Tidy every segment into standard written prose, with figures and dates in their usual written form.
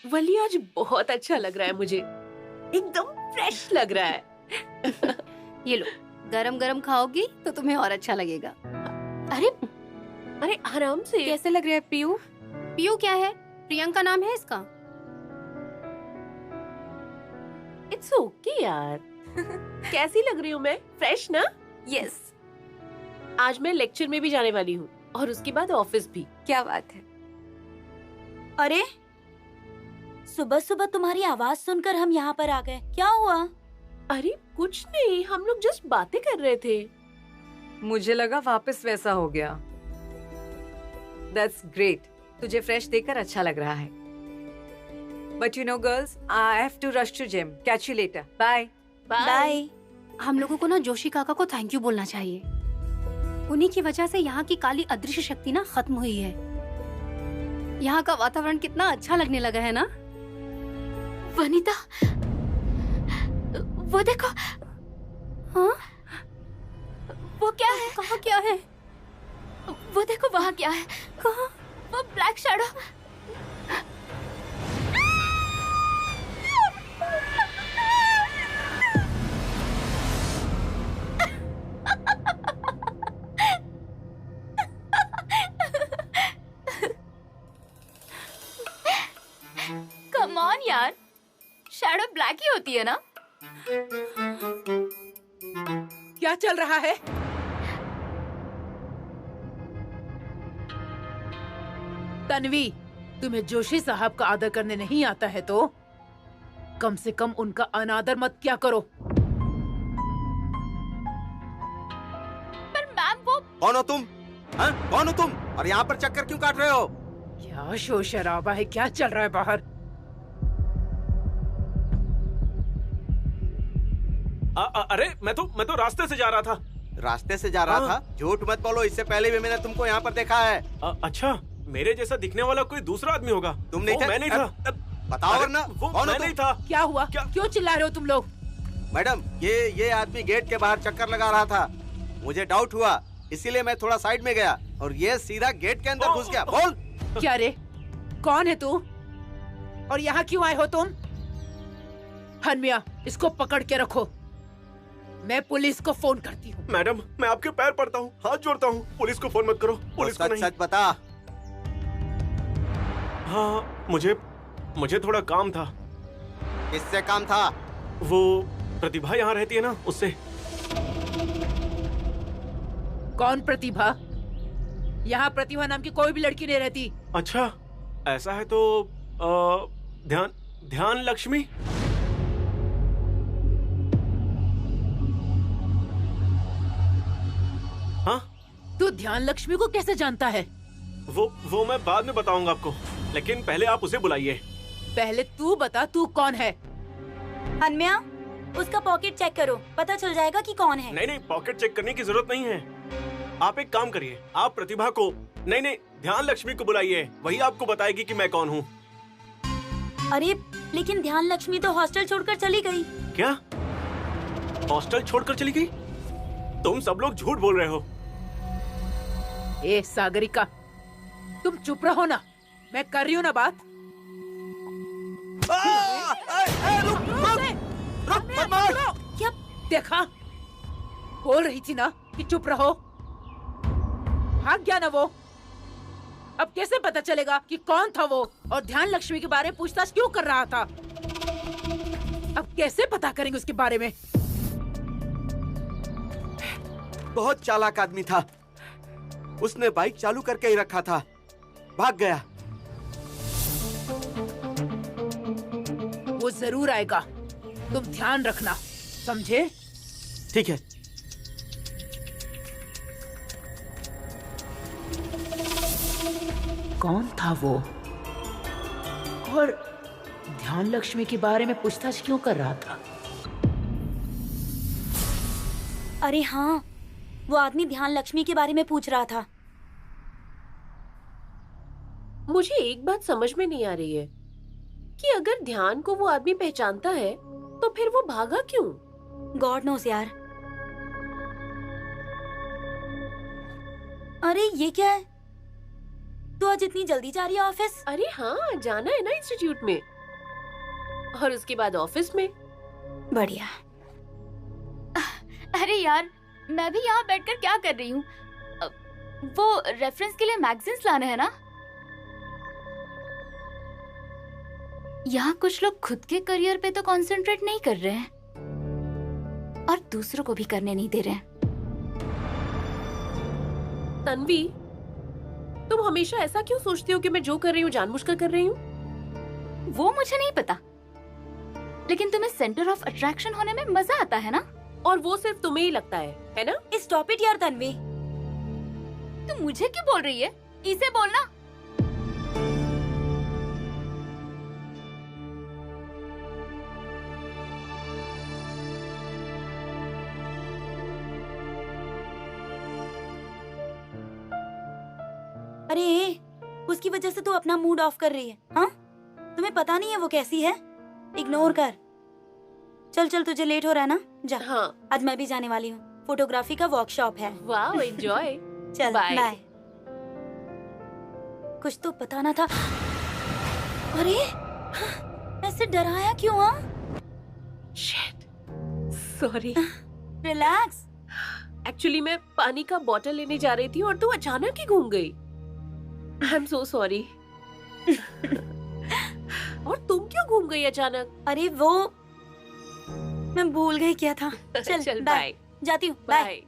वली आज बहुत अच्छा लग रहा है मुझे, एकदम फ्रेश लग रहा है। ये लो, गरम गरम खाओगी तो तुम्हें और अच्छा लगेगा। अरे अरे आराम से। कैसे लग रहा है पीयू? पीयू क्या है? प्रियंका नाम है इसका। इट्स ओके यार। कैसी लग रही हूँ मैं? फ्रेश ना? यस। आज मैं लेक्चर में भी जाने वाली हूँ और उसके बाद ऑफिस भी। क्या बात है। अरे सुबह सुबह तुम्हारी आवाज सुनकर हम यहाँ पर आ गए, क्या हुआ? अरे कुछ नहीं, हम लोग जस्ट बातें कर रहे थे। मुझे लगा वापस वैसा हो गया। That's great. तुझे फ्रेश देखकर अच्छा लग रहा है। But you know girls, I have to rush to gym. Catch you later. Bye. Bye. हम लोगों को ना जोशी काका को थैंक यू बोलना चाहिए। उन्हीं की वजह से यहाँ की काली अदृश्य शक्ति ना खत्म हुई है। यहाँ का वातावरण कितना अच्छा लगने लगा है ना। वनीता, वो देखो। हाँ? वो क्या है? कहाँ क्या है? वो देखो वहाँ क्या है? कहाँ? वो ब्लैक शैडो। कम ऑन यार, शैडो ब्लैक ही होती है ना? क्या चल रहा है? तन्वी, तुम्हें जोशी साहब का आदर करने नहीं आता है तो कम से कम उनका अनादर मत क्या करो। पर मैम वो कौन हो तुम? हाँ? कौन हो तुम? और यहाँ पर चक्कर क्यों काट रहे हो? क्या शोर शराबा है? क्या चल रहा है बाहर? अरे मैं तो रास्ते से जा रहा था। रास्ते से जा रहा हाँ। था? झूठ मत बोलो, इससे पहले भी मैंने तुमको यहाँ पर देखा है। अच्छा, मेरे जैसा दिखने वाला कोई दूसरा आदमी होगा। तुम नहीं थे? मैं नहीं था। बताओ वरना। वो कौन हो मैं तुम? नहीं था। क्या हुआ? क्या? क्यों चिल्ला रहे हो तुम लोग? मैडम, ये आदमी गेट के बाहर चक्कर लगा रहा था। मुझे डाउट हुआ, इसीलिए मैं थोड़ा साइड में गया और ये सीधा गेट के अंदर घुस गया। बोल। क्या रे, कौन है तू और यहाँ क्यों आए हो तुम? हनमिया, इसको पकड़ के रखो, मैं पुलिस को फोन करती हूँ। मैडम, मैं आपके पैर पड़ता हूँ, हाथ जोड़ता हूँ, पुलिस को फोन मत करो। पुलिस को सच नहीं। सच बता। हाँ, मुझे थोड़ा काम था। किससे काम था? वो प्रतिभा यहाँ रहती है ना, उससे। कौन प्रतिभा? यहाँ प्रतिभा नाम की कोई भी लड़की नहीं रहती। अच्छा, ऐसा है तो ध्यान लक्ष्मी। हाँ, तू ध्यान लक्ष्मी को कैसे जानता है? वो मैं बाद में बताऊंगा आपको, लेकिन पहले आप उसे बुलाइए। पहले तू बता, तू कौन है? अनम्या, उसका पॉकेट चेक करो, पता चल जाएगा कि कौन है। नहीं, पॉकेट चेक करने की जरूरत नहीं है। आप एक काम करिए, आप प्रतिभा को नहीं, ध्यान लक्ष्मी को बुलाइए, वही आपको बताएगी कि मैं कौन हूँ। अरे लेकिन ध्यान लक्ष्मी तो हॉस्टल छोड़कर चली गई। क्या? हॉस्टल छोड़कर चली गई? तुम सब लोग झूठ बोल रहे हो। ए सागरिका, तुम चुप रहो ना, मैं कर रही हूँ ना बात। क्या? देखा, बोल रही थी ना कि चुप रहो। भाग गया ना वो। अब कैसे पता चलेगा कि कौन था वो और ध्यान लक्ष्मी के बारे में पूछताछ क्यों कर रहा था? अब कैसे पता करेंगे उसके बारे में? बहुत चालाक आदमी था, उसने बाइक चालू करके ही रखा था, भाग गया। वो जरूर आएगा, तुम ध्यान रखना, समझे? ठीक है। कौन था वो और ध्यान लक्ष्मी के बारे में पूछताछ क्यों कर रहा था? अरे हाँ, वो आदमी ध्यान लक्ष्मी के बारे में पूछ रहा था। मुझे एक बात समझ में नहीं आ रही है कि अगर ध्यान को वो आदमी पहचानता है तो फिर वो भागा क्यों? गॉड नोस यार। अरे ये क्या है? तू आज इतनी जल्दी जा रही है ऑफिस? अरे हाँ, जाना है ना इंस्टीट्यूट में। और उसके बाद ऑफिस में। बढ़िया। अरे यार, मैं भी यहाँ बैठकर क्या कर रही हूँ? वो रेफरेंस के लिए मैगजीन्स लाने हैं ना? यहाँ कुछ लोग खुद के करियर पे तो कंसंट्रेट नहीं कर रहे हैं और दूसरों को भी करने नहीं दे रहे हैं। तन्वी, तुम हमेशा ऐसा क्यों सोचती हो कि मैं जो कर रही हूँ जानबूझकर कर रही हूँ? वो मुझे नहीं पता, लेकिन तुम्हें सेंटर ऑफ अट्रैक्शन होने में मजा आता है ना? और वो सिर्फ तुम्हें ही लगता है ना? स्टॉप इट यार तन्वी। तुम मुझे क्यों बोल रही है? इसे बोलना। अरे उसकी वजह से तू अपना मूड ऑफ कर रही है? हाँ, तुम्हें पता नहीं है वो कैसी है? इग्नोर कर। चल चल, तुझे लेट हो रहा है ना, जा। हाँ। आज मैं भी जाने वाली हूँ, फोटोग्राफी का वर्कशॉप है। वाह, एंजॉय। चल Bye. बाय। कुछ तो पता ना था। अरे ऐसे डराया क्यों? हाँ, शिट, सॉरी। रिलैक्स। एक्चुअली मैं पानी का बोतल लेने जा रही थी और तू अचानक ही घूम गई। I am so sorry. और तुम क्यों घूम गई अचानक? अरे वो मैं भूल गई क्या था। चल चल बाय, बाय। जाती हूँ, बाय। बाय।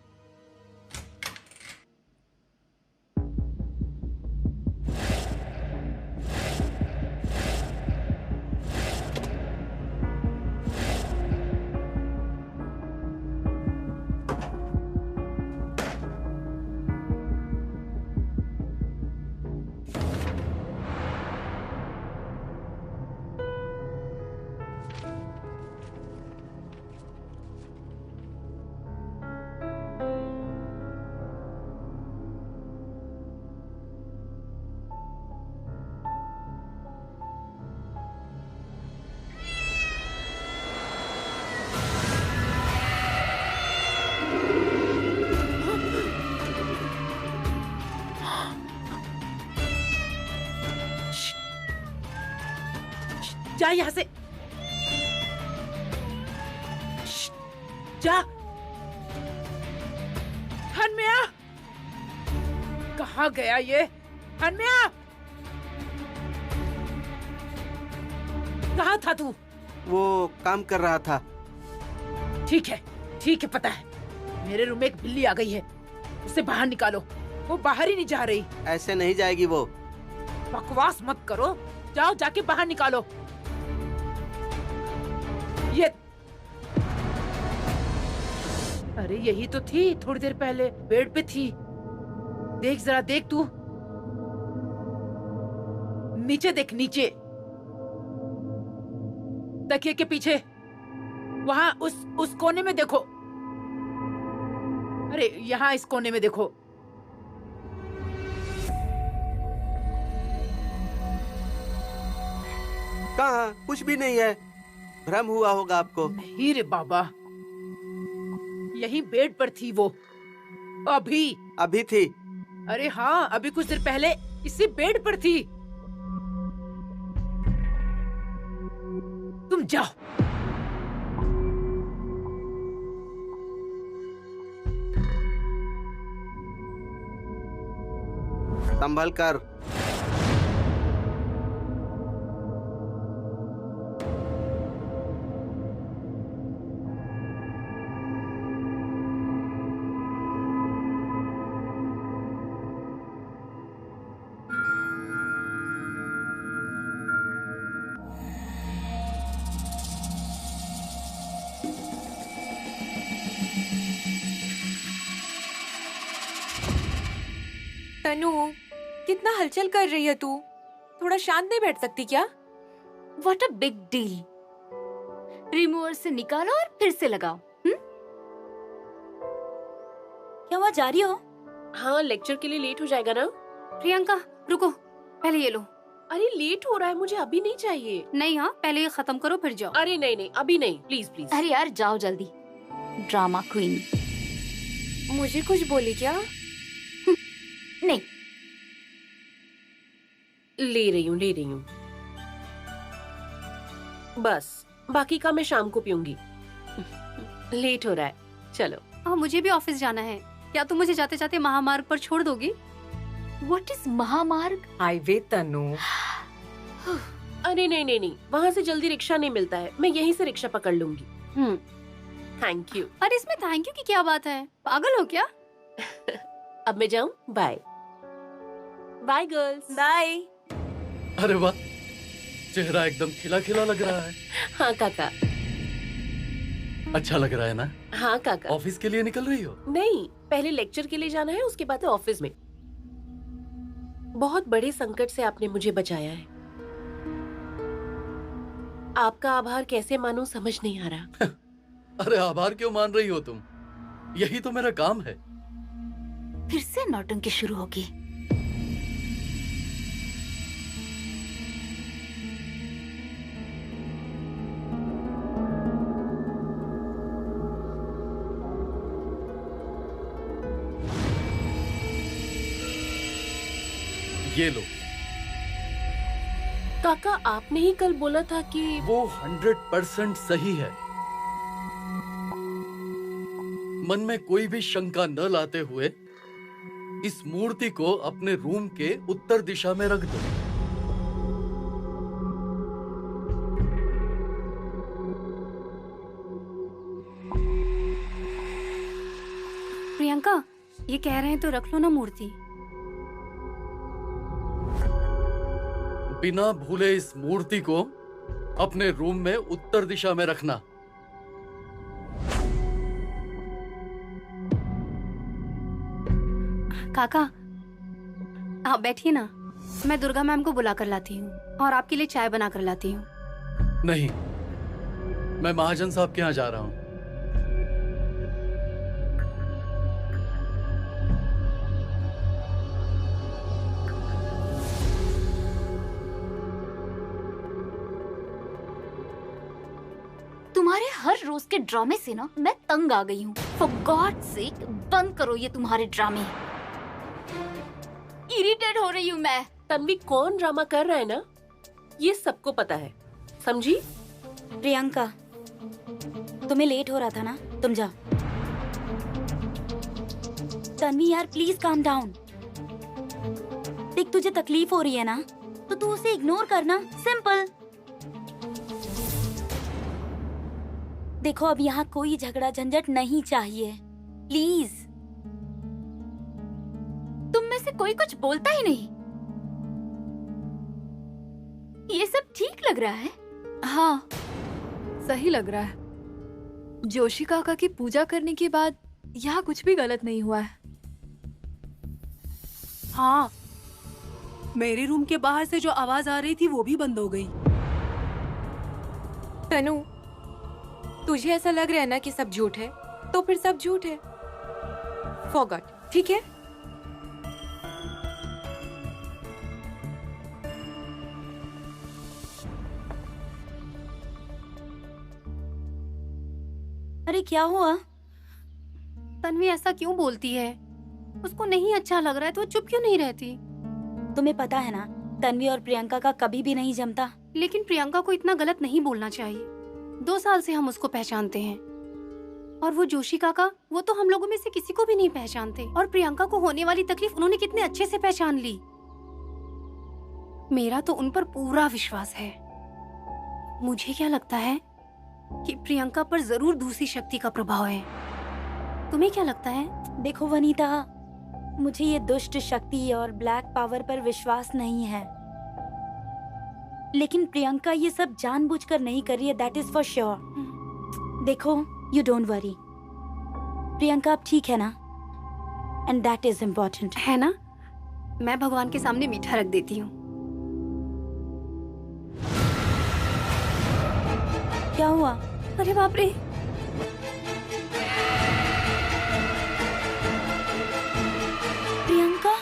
जा यहाँ से, जा। हनमिया, कहाँ गया ये? हनमिया, कहाँ था तू? वो काम कर रहा था। ठीक है, पता है। मेरे रूम में एक बिल्ली आ गई है, उसे बाहर निकालो। वो बाहर ही नहीं जा रही। ऐसे नहीं जाएगी वो। बकवास मत करो, जाओ जाके बाहर निकालो। ये अरे यही तो थी, थोड़ी देर पहले बेड पे थी। देख जरा, देख तू नीचे देख, नीचे तकिए के पीछे, वहां उस कोने में देखो। अरे यहाँ इस कोने में देखो। कहाँ? कुछ भी नहीं है। भ्रम हुआ होगा आपको। नहीं रे बाबा, यही बेड पर थी वो। अभी थी। अरे हाँ, अभी कुछ देर पहले इसी बेड पर थी। तुम जाओ। संभल कर। तनु, कितना हलचल कर रही है तू? थोड़ा शांत नहीं बैठ सकती क्या? What a big deal. Remover से निकालो और फिर से लगाओ। क्या हुआ, जा रही हो? हाँ, लेक्चर के लिए लेट हो जाएगा ना। प्रियंका रुको, पहले ये लो। अरे लेट हो रहा है, मुझे अभी नहीं चाहिए। नहीं, हाँ पहले ये खत्म करो फिर जाओ। अरे नहीं, अभी नहीं, प्लीज प्लीज। अरे यार जाओ जल्दी। Drama queen. मुझे कुछ बोली क्या? नहीं, ले रही हूँ। बस बाकी का मैं शाम को पीऊंगी। लेट हो रहा है, चलो। हाँ, मुझे भी ऑफिस जाना है। क्या तुम मुझे जाते जाते महामार्ग पर छोड़ दोगी? व्हाट इज महामार्ग? हाईवे तनु। अरे नहीं नहीं नहीं, वहाँ से जल्दी रिक्शा नहीं मिलता है, मैं यहीं से रिक्शा पकड़ लूंगी। Thank you. अरे इसमें थैंक यू की क्या बात है? पागल हो क्या? अब मैं जाऊँ? Bye bye girls. बाय। अरे वाह, चेहरा एकदम खिला खिला लग रहा है। हाँ काका। अच्छा लग रहा है ना? हाँ काका। ऑफिस के लिए निकल रही हो? नहीं, पहले लेक्चर के लिए जाना है, उसके बाद ऑफिस में। बहुत बड़े संकट से आपने मुझे बचाया है। आपका आभार कैसे मानूं समझ नहीं आ रहा। अरे आभार क्यों मान रही हो तुम? यही तो मेरा काम है। फिर से नौटंकी शुरू होगी। ये लो। काका, आपने ही कल बोला था कि वो 100% सही है। मन में कोई भी शंका न लाते हुए इस मूर्ति को अपने रूम के उत्तर दिशा में रख दो। प्रियंका, ये कह रहे हैं तो रख लो ना मूर्ति। बिना भूले इस मूर्ति को अपने रूम में उत्तर दिशा में रखना। काका, आप बैठिए ना, मैं दुर्गा मैम को बुला कर लाती हूँ और आपके लिए चाय बना कर लाती हूँ। नहीं, मैं महाजन साहब के यहाँ जा रहा हूँ। तुम्हारे हर रोज के ड्रामे से ना मैं तंग आ गई हूँ। फॉर गॉड सेक बंद करो ये तुम्हारे ड्रामे। इरिटेट हो रही हूँ मैं। तन्वी कौन ड्रामा कर रहा है ना, ये सबको पता है, समझी? प्रियंका, तुम्हें लेट हो रहा था ना, तुम जाओ। तन्वी यार प्लीज काम डाउन। देख, तुझे तकलीफ हो रही है ना, तो तू उसे इग्नोर करना, सिंपल। देखो, अब यहाँ कोई झगड़ा झंझट नहीं चाहिए, प्लीज। तुम में से कोई कुछ बोलता ही नहीं। ये सब ठीक लग रहा है? हाँ, सही लग रहा है। जोशी काका की पूजा करने के बाद यहाँ कुछ भी गलत नहीं हुआ है। हाँ, मेरे रूम के बाहर से जो आवाज आ रही थी वो भी बंद हो गई। तनु, तुझे ऐसा लग रहा है ना कि सब झूठ है, तो फिर सब झूठ है। फॉरगॉट, ठीक है? अरे क्या हुआ? तन्वी ऐसा क्यों बोलती है? उसको नहीं अच्छा लग रहा है तो वो चुप क्यों नहीं रहती? तुम्हें पता है ना, तन्वी और प्रियंका का कभी भी नहीं जमता। लेकिन प्रियंका को इतना गलत नहीं बोलना चाहिए। 2 साल से हम उसको पहचानते हैं, और वो जोशी काका, वो तो हम लोगों में से किसी को भी नहीं पहचानते। और प्रियंका को होने वाली तकलीफ उन्होंने कितने अच्छे से पहचान ली। मेरा तो उन पर पूरा विश्वास है। मुझे क्या लगता है कि प्रियंका पर जरूर दूसरी शक्ति का प्रभाव है। तुम्हें क्या लगता है? देखो वनीता, मुझे ये दुष्ट शक्ति और ब्लैक पावर पर विश्वास नहीं है, लेकिन प्रियंका ये सब जानबूझकर नहीं कर रही है, दैट इज फॉर श्योर। देखो, यू डोंट वरी, प्रियंका अब ठीक है ना, एंड दैट इज इम्पोर्टेंट, है ना? मैं भगवान के सामने मीठा रख देती हूँ। क्या हुआ? अरे बाप रे! प्रियंका,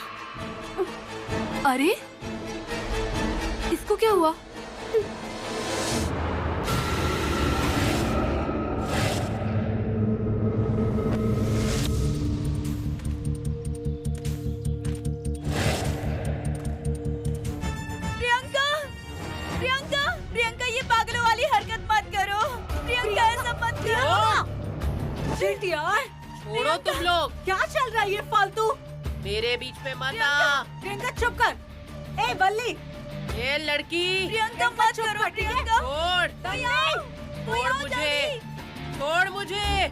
अरे इसको क्या हुआ? प्रियंका, प्रियंका, प्रियंका, ये पागलों वाली हरकत शिट यार, छोड़ो तुम लोग, क्या चल रहा है ये फालतू? मेरे बीच में मत आ। प्रियंका चुप कर। ए बल्ली, ये लड़की, प्रियंका मत करो प्रियंका। छोड़, छोड़ मुझे, छोड़ मुझे।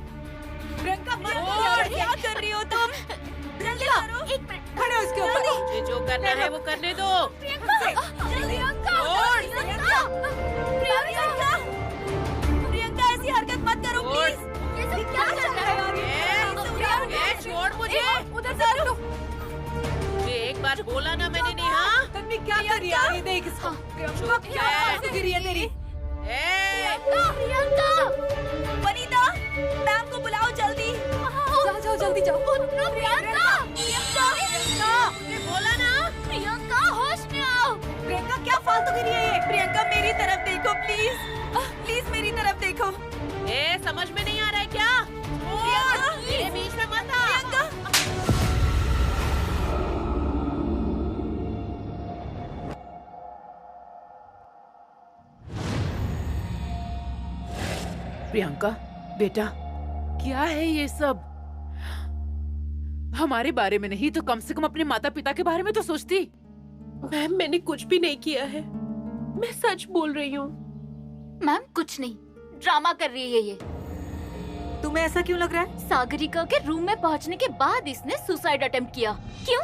प्रियंका मत यार, क्या कर रही हो तुम? जल्दी करो। खड़े हो इसके ऊपर। मुझे जो करना है वो करने दो। प्रियंका, छोड़। प्रियंका ऐसी हरकत मत करो प्लीज। ये सब क्या चल रहा है यार? ये छोड़ मुझे। उधर से हटो। मुझे एक बार बोला ना मैंने नहीं। हाँ, तन्वी क्या कर रही है? ये देख इसको। प्रियंका क्या फालतू गिरी है तेरी? प्रियंका, वनीता, मैम को बुलाओ जल्दी। जाओ जल्दी जाओ। प्रियंका, मुझे बोला ना। प्रियंका होश में आओ। प्रियंका क्या फालतू गिरी है ये? प्रियंका मेरी तरफ देखो प्लीज, प्लीज मेरी तरफ देखो। समझ में नहीं आ रहा है क्या? प्रियंका, मेरे बीच में मत आ। प्रियंका, प्रियंका बेटा, क्या है ये सब? हमारे बारे में नहीं तो कम से कम अपने माता पिता के बारे में तो सोचती। मैम, मैंने कुछ भी नहीं किया है, मैं सच बोल रही हूँ। मैम कुछ नहीं, ड्रामा कर रही है ये। तुम्हें ऐसा क्यों लग रहा है? सागरिका के रूम में पहुंचने के बाद इसने सुसाइड अटेम्प्ट किया। क्यों?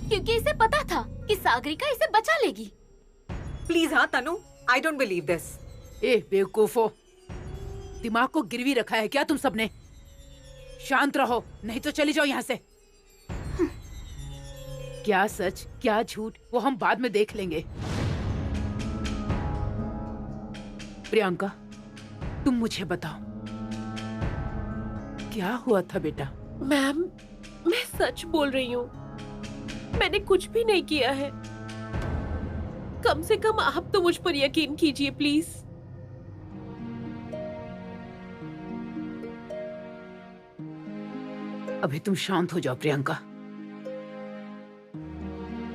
क्योंकि इसे पता था कि सागरिका इसे बचा लेगी। प्लीज हाँ तनु, आई डोंट बिलीव दिस। ए बेवकूफो, दिमाग को गिरवी रखा है क्या तुम सबने? शांत रहो नहीं तो चली जाओ यहाँ से। क्या सच क्या झूठ वो हम बाद में देख लेंगे। प्रियंका, तुम मुझे बताओ क्या हुआ था बेटा? मैम, मैं सच बोल रही हूँ, मैंने कुछ भी नहीं किया है। कम से कम आप तो मुझ पर यकीन कीजिए प्लीज। अभी तुम शांत हो जाओ प्रियंका।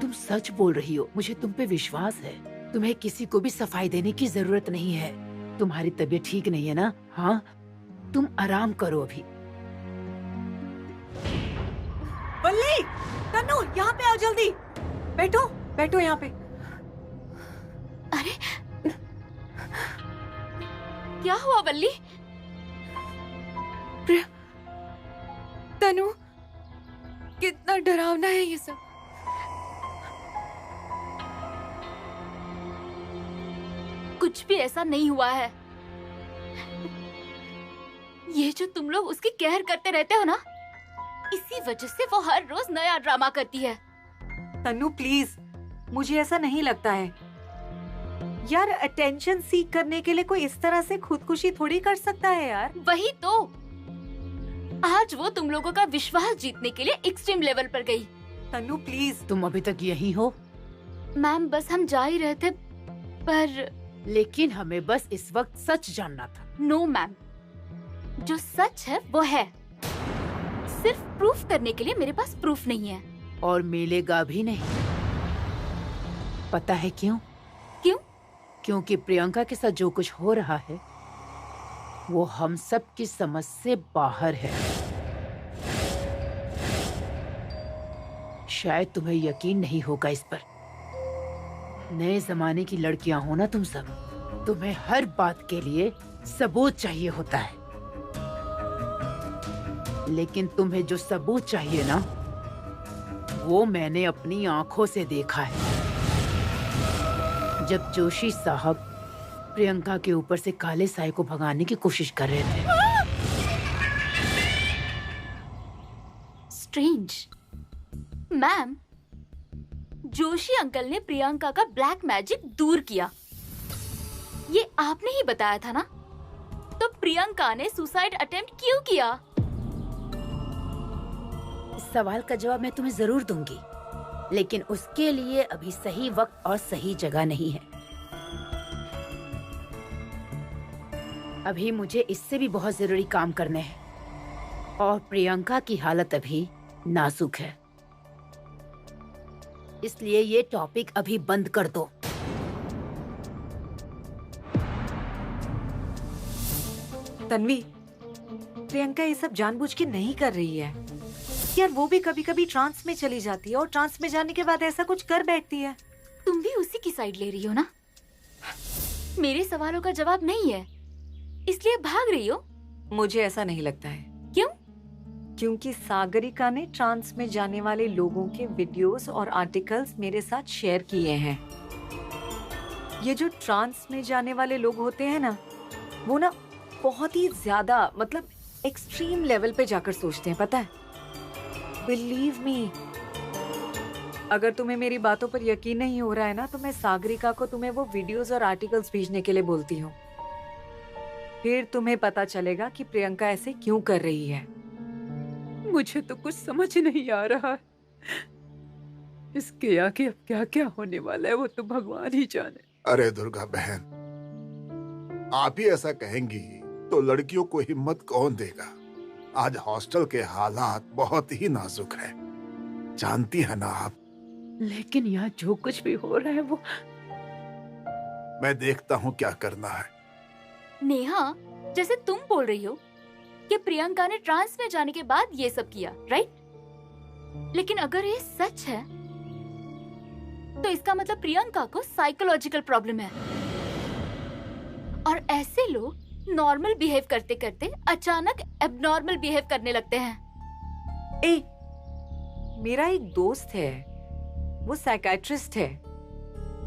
तुम सच बोल रही हो, मुझे तुम पे विश्वास है। तुम्हें किसी को भी सफाई देने की जरूरत नहीं है। तुम्हारी तबीयत ठीक नहीं है ना? हाँ, तुम आराम करो अभी। बल्ली, तनु यहाँ पे आओ जल्दी। बैठो बैठो यहाँ पे। अरे क्या हुआ बल्ली? तनु, कितना डरावना है ये सब। कुछ भी ऐसा नहीं हुआ है। ये जो तुम लोग उसकी केयर करते रहते हो ना, इसी वजह से वो हर रोज नया ड्रामा करती है। तनु प्लीज, मुझे ऐसा नहीं लगता है यार। अटेंशन सीख करने के लिए कोई इस तरह से खुदकुशी थोड़ी कर सकता है यार। वही तो, आज वो तुम लोगों का विश्वास जीतने के लिए एक्सट्रीम लेवल पर गई। तनु प्लीज। तुम अभी तक यहीं हो? मैम बस हम जा ही रहे थे, पर लेकिन हमें बस इस वक्त सच जानना था। नो मैम, जो सच है वो है। सिर्फ प्रूफ करने के लिए मेरे पास प्रूफ नहीं है। और मिलेगा भी नहीं। पता है क्यों? क्यों? क्योंकि प्रियंका के साथ जो कुछ हो रहा है वो हम सब की समझ से बाहर है। शायद तुम्हें यकीन नहीं होगा इस पर। नए जमाने की लड़कियां हो ना तुम सब, तुम्हें हर बात के लिए सबूत चाहिए होता है। लेकिन तुम्हें जो सबूत चाहिए ना, वो मैंने अपनी आंखों से देखा है। जब जोशी साहब प्रियंका के ऊपर से काले साए को भगाने की कोशिश कर रहे थे। स्ट्रेंज। मैम, जोशी अंकल ने प्रियंका का ब्लैक मैजिक दूर किया, ये आपने ही बताया था ना? तो प्रियंका ने सुसाइड अटेम्प्ट क्यों किया? इस सवाल का जवाब मैं तुम्हें जरूर दूंगी, लेकिन उसके लिए अभी सही वक्त और सही जगह नहीं है। अभी मुझे इससे भी बहुत जरूरी काम करने हैं और प्रियंका की हालत अभी नाजुक है, इसलिए ये टॉपिक अभी बंद कर दो। तन्वी, प्रियंका ये सब जानबूझ के नहीं कर रही है यार। वो भी कभी कभी ट्रांस में चली जाती है और ट्रांस में जाने के बाद ऐसा कुछ कर बैठती है। तुम भी उसी की साइड ले रही हो ना? मेरे सवालों का जवाब नहीं है, इसलिए भाग रही हो? मुझे ऐसा नहीं लगता है। क्यों? क्योंकि सागरिका ने ट्रांस में जाने वाले लोगों के वीडियोस और आर्टिकल्स मेरे साथ शेयर किए हैं। ये जो ट्रांस में जाने वाले लोग होते हैं ना, वो ना बहुत ही ज्यादा मतलब एक्सट्रीम लेवल पे जाकर सोचते हैं, पता है? Believe me. अगर तुम्हें मेरी बातों पर यकीन नहीं हो रहा है ना, तो मैं सागरिका को तुम्हें वो वीडियोस और आर्टिकल्स भेजने के लिए बोलती हूँ। फिर तुम्हें पता चलेगा कि प्रियंका ऐसे क्यों कर रही है। मुझे तो कुछ समझ नहीं आ रहा। इसके आगे अब क्या क्या होने वाला है वो तो भगवान ही जाने। अरे दुर्गा बहन, आप ही ऐसा कहेंगी तो लड़कियों को हिम्मत कौन देगा? आज हॉस्टल के हालात बहुत ही नाजुक है, जानती है ना आप। लेकिन यहाँ जो कुछ भी हो रहा है वो मैं देखता हूँ क्या करना है। नेहा, जैसे तुम बोल रही हो कि प्रियंका ने ट्रांस में जाने के बाद ये सब किया, राइट? लेकिन अगर ये सच है तो इसका मतलब प्रियंका को साइकोलॉजिकल प्रॉब्लम है और ऐसे लोग नॉर्मल बिहेव करते करते अचानक एबनॉर्मल बिहेव करने लगते हैं। मेरा एक दोस्त है, वो साइकियाट्रिस्ट है।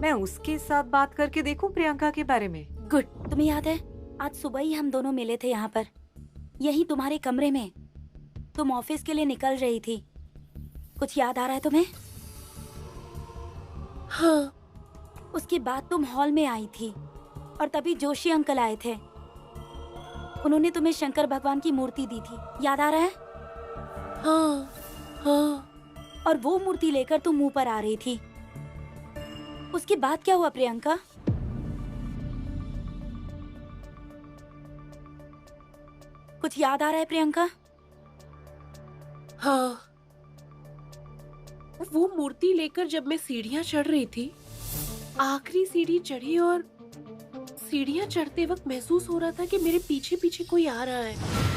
मैं उसके साथ बात करके देखूं प्रियंका के बारे में। गुड। तुम्हें याद है आज सुबह ही हम दोनों मिले थे यहाँ पर, यही तुम्हारे कमरे में। तुम ऑफिस के लिए निकल रही थी, कुछ याद आ रहा है तुम्हें? हाँ। उसके बाद तुम हॉल में आई थी और तभी जोशी अंकल आए थे। उन्होंने तुम्हें शंकर भगवान की मूर्ति दी थी, याद आ रहा है? हाँ हाँ। और वो मूर्ति लेकर तुम मुंह पर आ रही थी। उसके बाद क्या हुआ प्रियंका? कुछ याद आ रहा है प्रियंका? हाँ, वो मूर्ति लेकर जब मैं सीढ़ियां चढ़ रही थी, आखिरी सीढ़ी चढ़ी और सीढ़ियां चढ़ते वक्त महसूस हो रहा था कि मेरे पीछे पीछे कोई आ रहा है।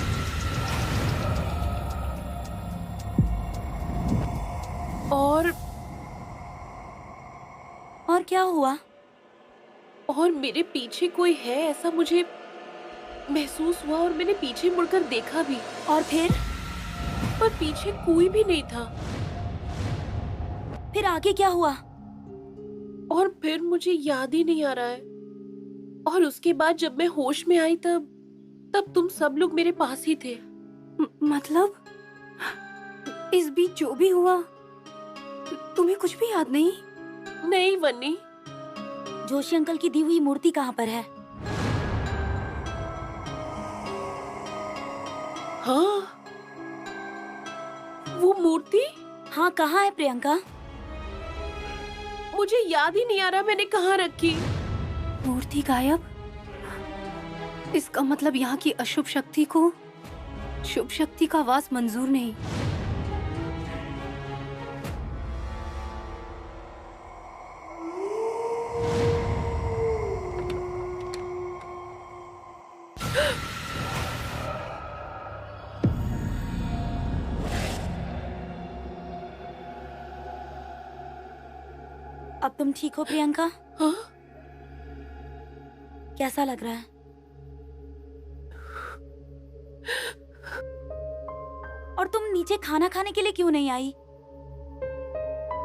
और क्या हुआ? और मेरे पीछे कोई है ऐसा मुझे महसूस हुआ और मैंने पीछे मुड़कर देखा भी। और फिर? पर पीछे कोई भी नहीं था। फिर आगे क्या हुआ? और फिर मुझे याद ही नहीं आ रहा है। और उसके बाद जब मैं होश में आई तब तुम सब लोग मेरे पास ही थे। मतलब इस बीच जो भी हुआ तुम्हें कुछ भी याद नहीं? नहीं वन्नी। जोशी अंकल की दी हुई मूर्ति कहाँ पर है? हाँ, वो मूर्ति? हाँ, कहाँ है प्रियंका? मुझे याद ही नहीं आ रहा मैंने कहाँ रखी। मूर्ति गायब? इसका मतलब यहाँ की अशुभ शक्ति को शुभ शक्ति का वास मंजूर नहीं। अब तुम ठीक हो प्रियंका? हाँ? कैसा लग रहा है? और तुम नीचे खाना खाने के लिए क्यों नहीं आई?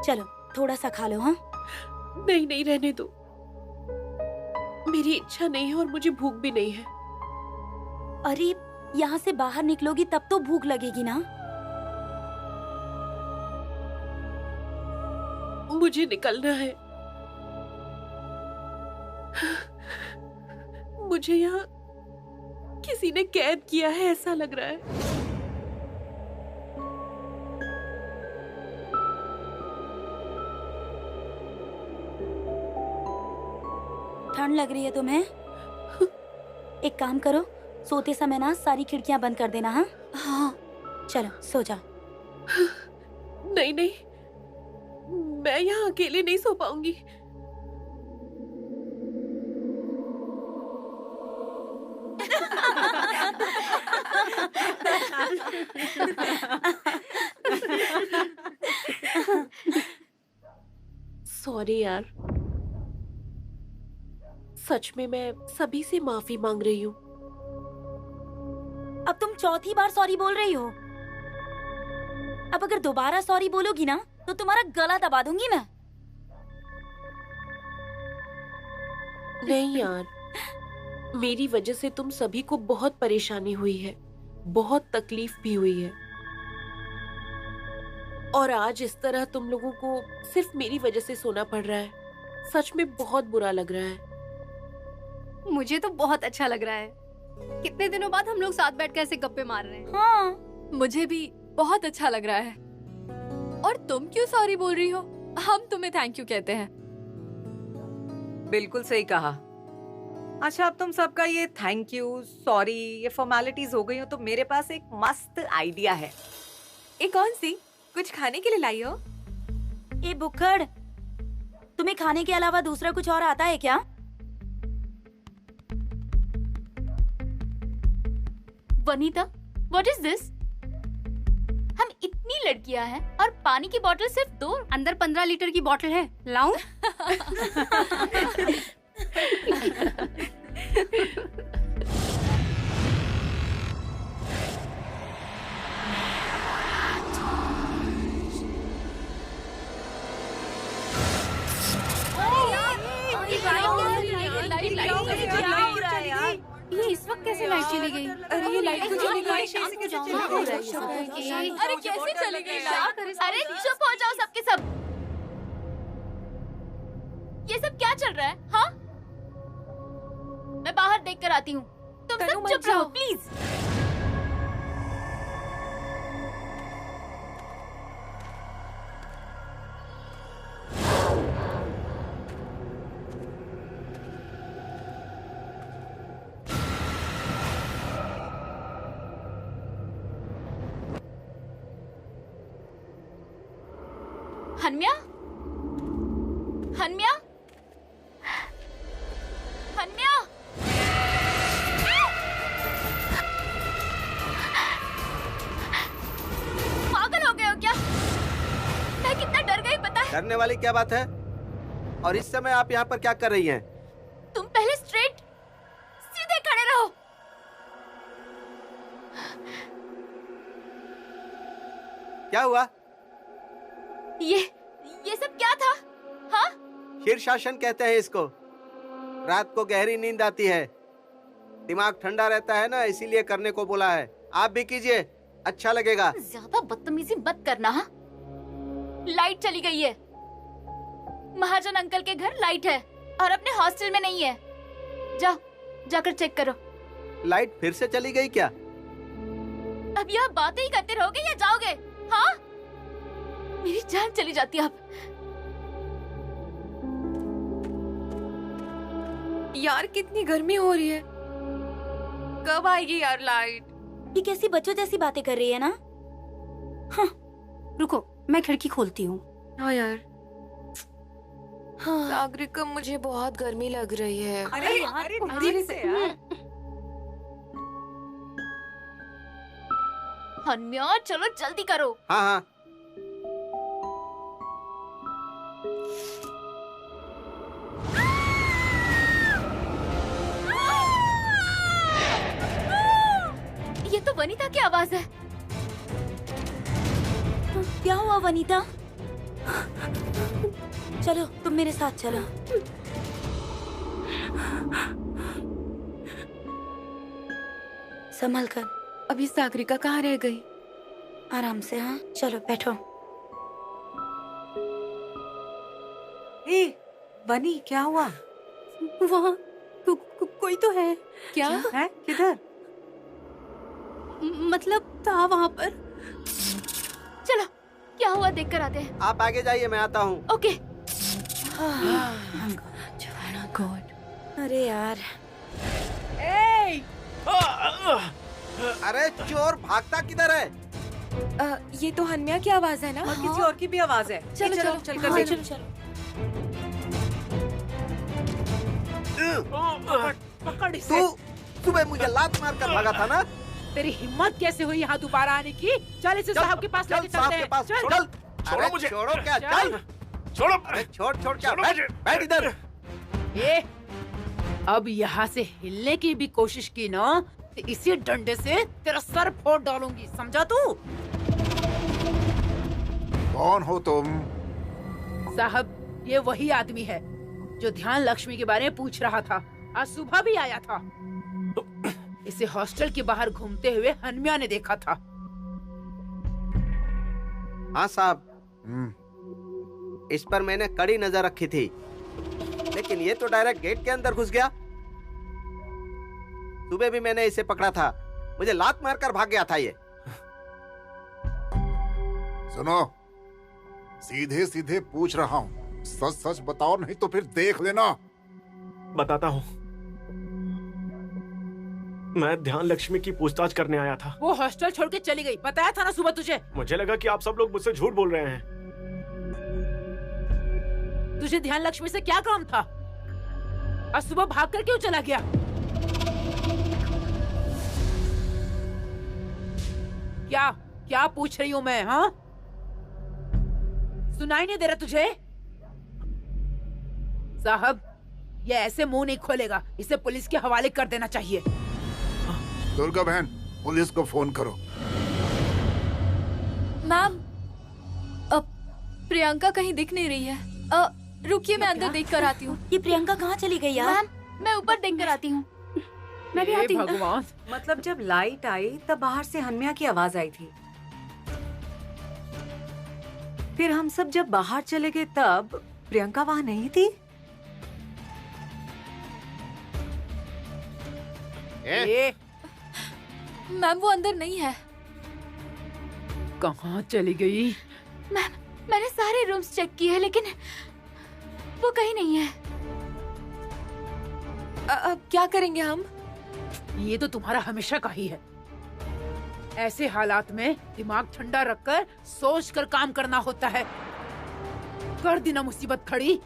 चलो थोड़ा सा खा लो। हाँ? नहीं नहीं, रहने दो। मेरी इच्छा नहीं है और मुझे भूख भी नहीं है। अरे यहाँ से बाहर निकलोगी तब तो भूख लगेगी ना। मुझे निकलना है। मुझे यहाँ किसी ने कैद किया है ऐसा लग रहा है। ठंड लग रही है तुम्हें? एक काम करो, सोते समय ना सारी खिड़कियां बंद कर देना। हाँ? हाँ। चलो सो जाओ। नहीं नहीं, मैं यहाँ अकेले नहीं सो पाऊंगी। सॉरी यार, सच में मैं सभी से माफी मांग रही हूँ। अब तुम चौथी बार सॉरी बोल रही हो। अब अगर दोबारा सॉरी बोलोगी ना तो तुम्हारा गला दबा दूंगी मैं। नहीं यार, मेरी वजह से तुम सभी को बहुत परेशानी हुई है, बहुत तकलीफ भी हुई है, और आज इस तरह तुम लोगों को सिर्फ मेरी वजह से सोना पड़ रहा है। सच में बहुत बुरा लग रहा है। मुझे तो बहुत अच्छा लग रहा है। कितने दिनों बाद हम लोग साथ बैठ कर ऐसे गप्पे मार रहे हैं। हाँ, मुझे भी बहुत अच्छा लग रहा है। और तुम क्यों सॉरी बोल रही हो? हम तुम्हें थैंक यू कहते हैं। बिल्कुल सही कहा। अच्छा, अब तुम सबका ये थैंक यू, सॉरी, ये फॉर्मेलिटीज हो गई हो, तो मेरे पास एक मस्त आइडिया है। एक कौन सी? कुछ खाने के लिए लाई हो? ए बुक्खड़, तुम्हें खाने के अलावा दूसरा कुछ और आता है क्या? Vanita, what is this? हम इतनी लड़कियां हैं और पानी की बोतल सिर्फ 2। अंदर 15 लीटर की बोतल है, लाऊं? ये इस वक्त कैसे लाइट चली गई? अरे ये लाइट तो चली गई। अरे कैसे चली गई? अरे चुप हो जाओ सबके सब। ये सब क्या चल रहा है? हाँ, मैं बाहर देख कर आती हूँ। तुम सब चुप रहो प्लीज। हन्म्या, हन्म्या, हन्म्या, पागल हो गए हो क्या? मैं कितना डर गई पता है? डरने वाली क्या बात है? और इस समय आप यहाँ पर क्या कर रही हैं? तुम पहले स्ट्रेट सीधे खड़े रहो। क्या हुआ? ये सब क्या था? हाँ? शीर्षासन कहते हैं इसको। रात को गहरी नींद आती है, दिमाग ठंडा रहता है ना, इसीलिए करने को बोला है। आप भी कीजिए, अच्छा लगेगा। ज्यादा बदतमीजी मत करना। हाँ? लाइट चली गई है। महाजन अंकल के घर लाइट है और अपने हॉस्टल में नहीं है। जाओ, जाकर चेक करो। लाइट फिर से चली गई क्या? अब यह बातें ही करते रहोगे या जाओगे? हाँ? मेरी जान चली जाती है अब। यार कितनी गर्मी हो रही है। कब आएगी यार लाइट? ये कैसी बच्चों जैसी बातें कर रही है ना। हाँ, रुको, मैं खिड़की खोलती हूँ। हाँ यार। हाँ। सागरिका, मुझे बहुत गर्मी लग रही है। अरे अरे धीरे से यार। हन्म्या, चलो जल्दी करो। हाँ हाँ। ये तो वनीता की आवाज है। क्या हुआ वनीता? चलो तुम मेरे साथ चलो। संभल कर। अभी सागरिका कहाँ रह गई? आराम से। हाँ चलो बैठो। ए, बनी, क्या हुआ? वहाँ कोई तो है। क्या है? किधर? मतलब था वहाँ पर। चलो, क्या हुआ देख कर आते हैं। आप आगे जाइए, मैं आता हूँ। ओके। गॉड। अरे यार। अरे चोर भागता किधर है? ये तो हन्म्या की आवाज है ना? और किसी और की भी आवाज है। चलो चलो चल कर हाँ, देखो। चलो चलो। पकड़ इसे। तू सुबह मुझे लात मार कर भागा था ना? तेरी हिम्मत कैसे हुई यहाँ दोबारा आने की? चल इसे साहब के पास लेके चलते हैं। चल, छोड़ो मुझे। छोड़ो क्या? चल छोड़ो। अरे छोड़ क्या? छोड़ो बैठ मुझे। बैठ इधर। ए, अब यहाँ से हिलने की भी कोशिश की ना तो इसी डंडे से तेरा सर फोड़ डालूंगी, समझा तू? कौन हो तुम? साहब, ये वही आदमी है जो ध्यान लक्ष्मी के बारे में पूछ रहा था। आज सुबह भी आया था। इसे हॉस्टल के बाहर घूमते हुए हनमिया ने देखा था। हाँ साहब, इस पर मैंने कड़ी नजर रखी थी, लेकिन ये तो डायरेक्ट गेट के अंदर घुस गया। सुबह भी मैंने इसे पकड़ा था, मुझे लात मारकर भाग गया था ये। सुनो, सीधे सीधे पूछ रहा हूँ, सच सच बताओ, नहीं तो फिर देख लेना। बताता हूँ, मैं ध्यान लक्ष्मी की पूछताछ करने आया था। वो हॉस्टल छोड़ के चली गई, बताया था ना सुबह तुझे। मुझे लगा कि आप सब लोग मुझसे झूठ बोल रहे हैं। तुझे ध्यान लक्ष्मी से क्या काम था? आज सुबह भाग कर क्यों चला गया? क्या क्या पूछ रही हूँ मैं? हाँ, सुनाई नहीं दे रहा तुझे? साहब, ये ऐसे मुंह नहीं खोलेगा, इसे पुलिस के हवाले कर देना चाहिए। दुर्गा बहन, पुलिस को फोन करो। मैम, अब प्रियंका कहीं दिख नहीं रही है। रुकिए, मैं अंदर देख कर आती हूँ। ये प्रियंका कहाँ चली गई यार? मैम, मैं ऊपर देख कर आती हूँ। मैं भी आती हूँ। भगवान, मतलब जब लाइट आई तब बाहर से हनमिया की आवाज आई थी। फिर हम सब जब बाहर चले गए तब प्रियंका वहाँ नहीं थी। मैम, वो अंदर नहीं है। कहाँ चली गई? मैम, मैंने सारे रूम्स चेक किए हैं, लेकिन वो कहीं नहीं है। अब क्या करेंगे हम? ये तो तुम्हारा हमेशा का ही है। ऐसे हालात में दिमाग ठंडा रखकर सोच कर काम करना होता है। कर दी ना मुसीबत खड़ी।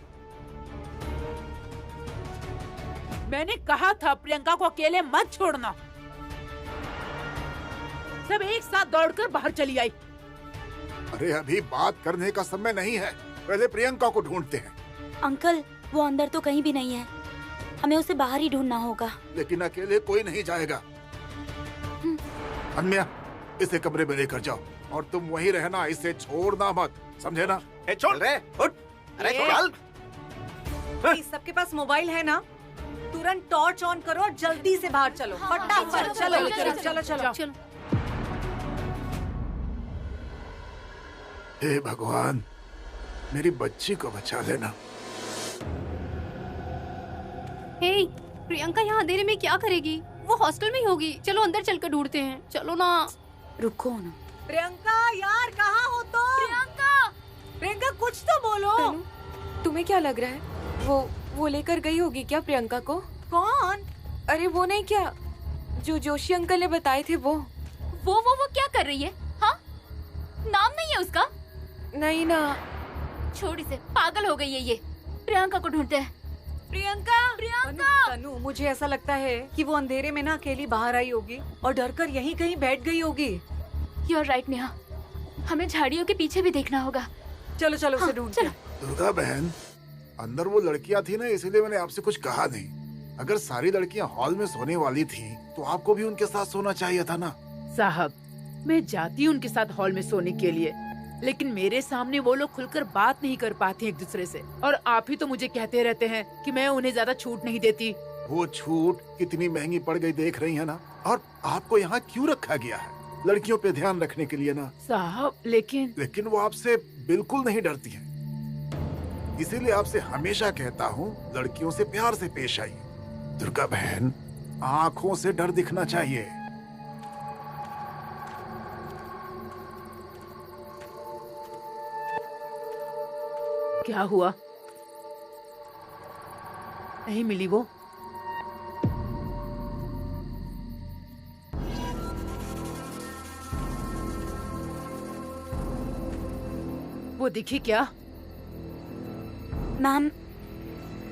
मैंने कहा था प्रियंका को अकेले मत छोड़ना। सब एक साथ दौड़कर बाहर चली आई। अरे अभी बात करने का समय नहीं है, पहले प्रियंका को ढूंढते हैं। अंकल, वो अंदर तो कहीं भी नहीं है, हमें उसे बाहर ही ढूंढना होगा। लेकिन अकेले कोई नहीं जाएगा। अनमिया, इसे कमरे में लेकर जाओ और तुम वहीं रहना, इसे छोड़ना मत, समझे ना? छोड़ रे, उठ। अरे चल। सबके पास मोबाइल है ना? तुरंत टॉर्च ऑन करो और जल्दी से बाहर चलो। फटाफट चलो चलो चलो। हे भगवान, मेरी बच्ची को बचा लेना। हे, प्रियंका यहाँ अंधेरे में क्या करेगी? वो हॉस्टल में ही होगी। चलो अंदर चलकर ढूंढते हैं। चलो ना। रुको ना। प्रियंका यार, कहाँ हो तुम? प्रियंका कुछ तो बोलो। तुम्हें क्या लग रहा है? वो लेकर गई होगी क्या प्रियंका को? कौन? अरे वो नहीं, क्या जो जोशी अंकल ने बताए थे वो क्या कर रही है? हाँ, नाम नहीं है उसका? नहीं ना। छोड़ इसे, पागल हो गई है ये। प्रियंका को ढूंढते हैं। प्रियंका, तनु, मुझे ऐसा लगता है कि वो अंधेरे में ना अकेली बाहर आई होगी और डरकर यहीं कहीं बैठ गई होगी। यू आर राइट नेहा, हमें झाड़ियों के पीछे भी देखना होगा। चलो चलो उसे ढूंढते हैं। दुर्गा बहन, अंदर वो लड़कियां थी ना, इसीलिए मैंने आपसे कुछ कहा नहीं। अगर सारी लड़कियां हॉल में सोने वाली थी तो आपको भी उनके साथ सोना चाहिए था ना। साहब, मैं जाती हूँ उनके साथ हॉल में सोने के लिए, लेकिन मेरे सामने वो लोग खुलकर बात नहीं कर पाते एक दूसरे से। और आप ही तो मुझे कहते रहते हैं कि मैं उन्हें ज्यादा छूट नहीं देती। वो छूट कितनी महंगी पड़ गई देख रही है ना। और आपको यहाँ क्यों रखा गया है? लड़कियों पे ध्यान रखने के लिए ना। साहब, लेकिन वो आपसे बिल्कुल नहीं डरती है, इसीलिए आपसे हमेशा कहता हूँ लड़कियों से प्यार से पेश आइए। दुर्गा बहन, आँखों से डर दिखना चाहिए। क्या हुआ? नहीं मिली वो? वो दिखी क्या? मैम,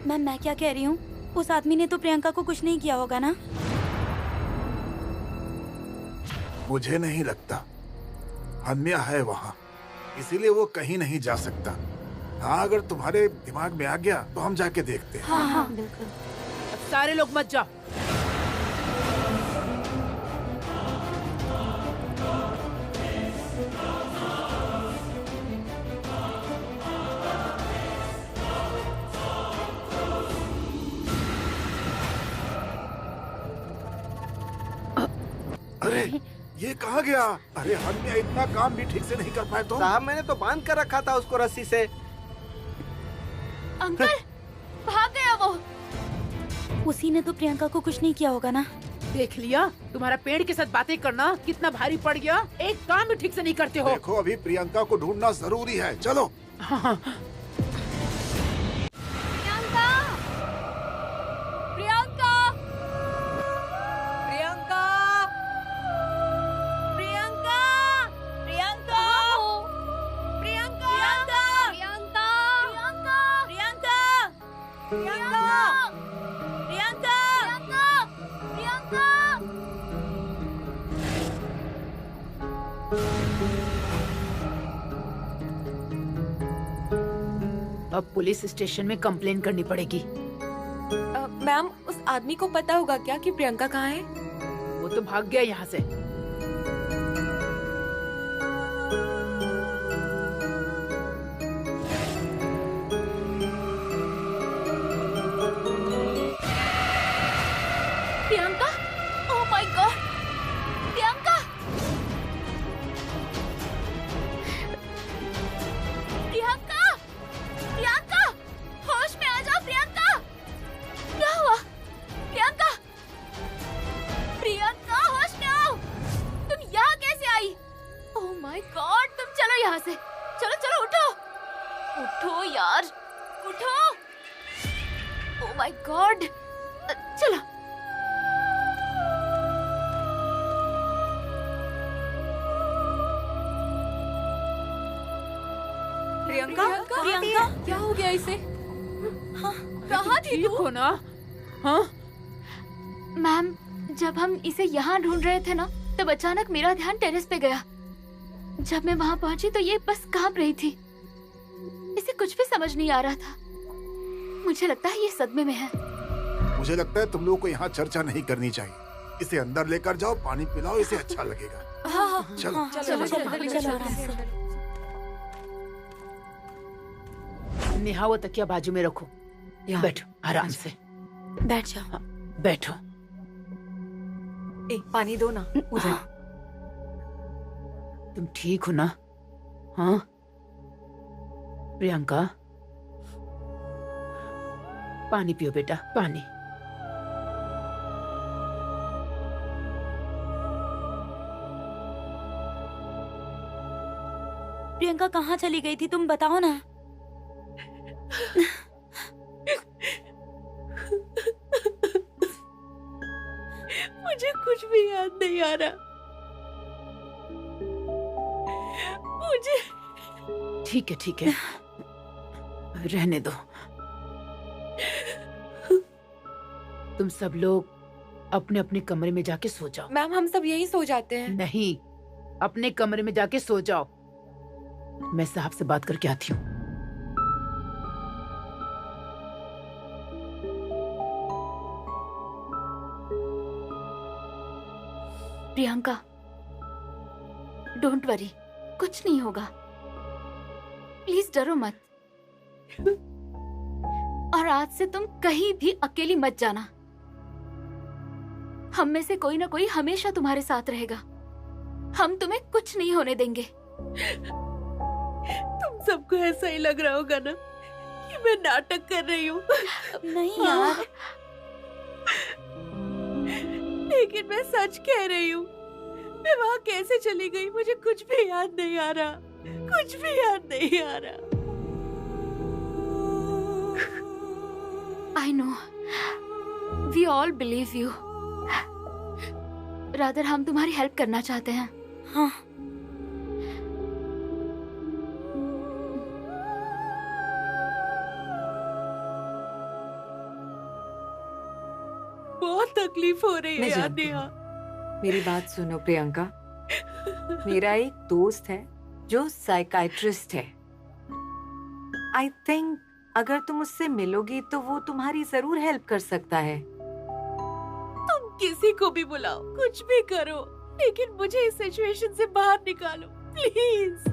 मैं क्या कह रही हूँ? उस आदमी ने तो प्रियंका को कुछ नहीं किया होगा ना? मुझे नहीं लगता। हन्या है वहाँ, इसीलिए वो कहीं नहीं जा सकता। हाँ, अगर तुम्हारे दिमाग में आ गया तो हम जाके देखते हैं। हाँ हाँ बिल्कुल। अब सारे लोग मत जाओ। अरे ये कहाँ गया? अरे हन्या इतना काम भी ठीक से नहीं कर पाए तो? साहब मैंने तो बांध कर रखा था उसको रस्सी से। अंकल भाग गया वो। उसी ने तो प्रियंका को कुछ नहीं किया होगा ना। देख लिया, तुम्हारा पेड़ के साथ बातें करना कितना भारी पड़ गया। एक काम भी ठीक से नहीं करते हो। देखो अभी प्रियंका को ढूंढना जरूरी है, चलो। हाँ। प्रियंका, प्रियंका, प्रियंका, प्रियंका, प्रियंका, प्रियंका, प्रियंका, प्रियंका, प्रियंका, प्रियंका, प्रियंका, प्रियंका। अब पुलिस स्टेशन में कंप्लेन करनी पड़ेगी। मैम, उस आदमी को पता होगा क्या कि प्रियंका कहाँ है? वो तो भाग गया यहाँ से। Priyanka, oh my God, Priyanka, Priyanka, Priyanka, होश में आ जाओ प्रियंका। क्या हुआ प्रियंका? प्रियंका होश में आओ। तुम यहाँ कैसे आई? ओह माय गॉड, तुम चलो यहाँ से। चलो चलो उठो, उठो यार, उठो। ओह माय गॉड, चलो। प्रियंका, प्रियंका, क्या हो गया इसे? कहाँ थी ठीक तू? हो ना? हाँ? मैम, जब हम इसे यहाँ ढूंढ रहे थे ना, तब अचानक मेरा ध्यान टेरेस पे गया। जब मैं वहाँ पहुँची तो ये बस कांप रही थी। इसे कुछ भी समझ नहीं आ रहा था। मुझे लगता है ये सदमे में है। मुझे लगता है तुम लोगों को यहाँ चर्चा नहीं करनी चाहिए। इसे अंदर लेकर जाओ, पानी पिलाओ, इसे अच्छा लगेगा। हाँ हाँ चलो। चलो चलो आराम से। नेहा वो तकिया बाजू में रखो। बैठो आराम से। बैठ जाओ। हाँ, बैठो। पानी दो ना उधर। तुम ठीक हो ना? हाँ प्रियंका, पानी पियो बेटा, पानी। प्रियंका कहाँ चली गई थी, तुम बताओ ना। मुझे कुछ भी याद नहीं आ रहा। मुझे ठीक है, रहने दो। तुम सब लोग अपने अपने कमरे में जाके सो जाओ। मैम, हम सब यहीं सो जाते हैं। नहीं, अपने कमरे में जाके सो जाओ। मैं साहब से बात करके आती हूँ। प्रियंका, डोंट वरी, कुछ नहीं होगा। प्लीज डरो मत। और आज से तुम कहीं भी अकेली मत जाना। हम में से कोई ना कोई हमेशा तुम्हारे साथ रहेगा। हम तुम्हें कुछ नहीं होने देंगे। तुम सबको ऐसा ही लग रहा होगा ना कि मैं नाटक कर रही हूँ। नहीं यार, लेकिन मैं सच कह रही हूँ। मैं वहाँ कैसे चली गई मुझे कुछ भी याद नहीं आ रहा। कुछ भी याद नहीं आ रहा। I know. We all believe you. Rather हम तुम्हारी हेल्प करना चाहते हैं। हाँ बहुत तकलीफ हो रही है मैं यार जानती नेहा। मेरी बात सुनो प्रियंका, मेरा एक दोस्त है जो साइकाइट्रिस्ट है। आई थिंक अगर तुम उससे मिलोगी तो वो तुम्हारी जरूर हेल्प कर सकता है। तुम किसी को भी बुलाओ, कुछ भी करो, लेकिन मुझे इस सिचुएशन से बाहर निकालो प्लीज।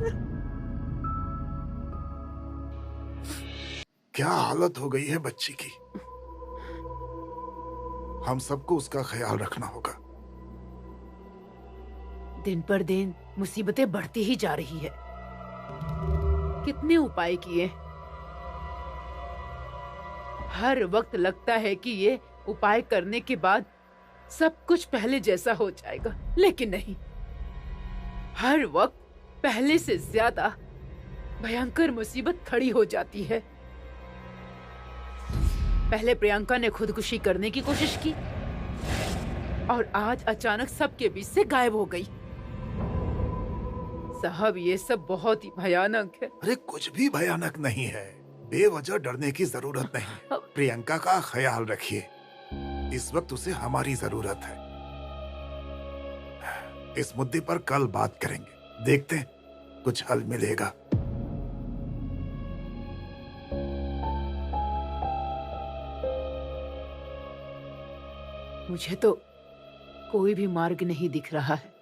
क्या हालत हो गई है बच्ची की। हम सबको उसका ख्याल रखना होगा। दिन पर दिन मुसीबतें बढ़ती ही जा रही है। कितने उपाय किए, हर वक्त लगता है कि ये उपाय करने के बाद सब कुछ पहले जैसा हो जाएगा, लेकिन नहीं, हर वक्त पहले से ज्यादा भयंकर मुसीबत खड़ी हो जाती है। पहले प्रियंका ने खुदकुशी करने की कोशिश की और आज अचानक सबके बीच से गायब हो गई। साहब, ये सब बहुत ही भयानक है। अरे कुछ भी भयानक नहीं है, बेवजह डरने की जरूरत नहीं। प्रियंका का ख्याल रखिए, इस वक्त उसे हमारी जरूरत है। इस मुद्दे पर कल बात करेंगे, देखते हैं कुछ हल मिलेगा। मुझे तो कोई भी मार्ग नहीं दिख रहा है।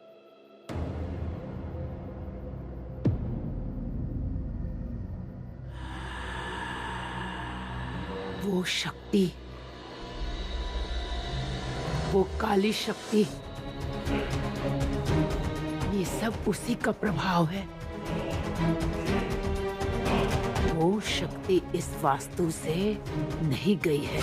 वो शक्ति, वो काली शक्ति, ये सब उसी का प्रभाव है। वो शक्ति इस वास्तु से नहीं गई है।